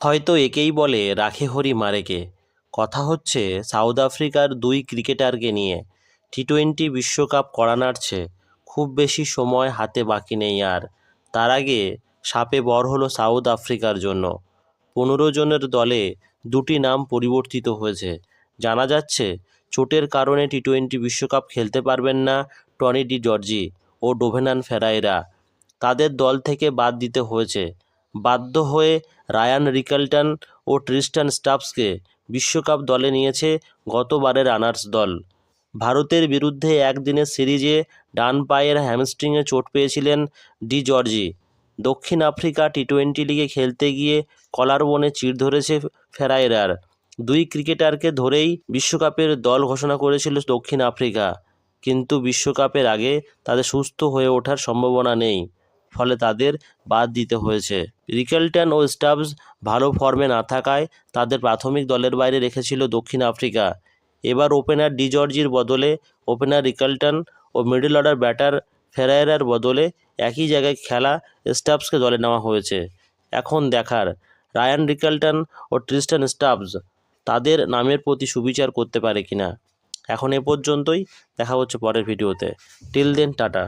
হয়তো একেই বলে রাখে হরি মারেকে। কথা হচ্ছে সাউথ আফ্রিকার দুই ক্রিকেটারকে নিয়ে। টি-20 বিশ্বকাপ কড়া নাড়ছে, খুব বেশি সময় হাতে বাকি নেই আর। তার আগে শাপে বর হলো সাউথ আফ্রিকার জন্য। 15 জনের দলে দুটি নাম পরিবর্তিত হয়েছে। জানা যাচ্ছে চোটের কারণে টি-20 বিশ্বকাপ খেলতে পারবেন না টনি ডি জর্জি ও ডোভেনান ফেরাইরা। তাদের দল থেকে বাদ দিতে হয়েছে। বাধ্য হয়ে রায়ান রিকেলটন ও ট্রিস্টান স্টাফসকে বিশ্বকাপ দলে নিয়েছে গতবারের রানার্স দল। ভারতের বিরুদ্ধে একদিনের সিরিজে ডান পায়ের হ্যামস্ট্রিংয়ে চোট পেয়েছিলেন ডি জর্জি। দক্ষিণ আফ্রিকা টি-20 লিগে খেলতে গিয়ে কলারবোনে চিড় ধরেছে ফেরাইরার। দুই ক্রিকেটারকে ধরেই বিশ্বকাপের দল ঘোষণা করেছিল দক্ষিণ আফ্রিকা, কিন্তু বিশ্বকাপের আগে তাদের সুস্থ হয়ে ওঠার সম্ভাবনা নেই, ফলে তাদের বাদ দিতে হয়েছে। রিকেলটন ও স্টাবস ভালো ফর্মে না থাকায় তাদের প্রাথমিক দলের বাইরে রেখেছিল দক্ষিণ আফ্রিকা। এবার ওপেনার ডি জর্জির বদলে ওপেনার রিকেলটন ও মিডল অর্ডার ব্যাটার ফেরাইরার বদলে একই জায়গায় খেলা স্টাবসকে দলে নেওয়া হয়েছে। এখন দেখার রায়ান রিকেলটন ও ট্রিস্টান স্টাবস তাদের নামের প্রতি সুবিচার করতে পারে কিনা। এখন এ পর্যন্তই, দেখা হচ্ছে পরের ভিডিওতে। Till then, tata.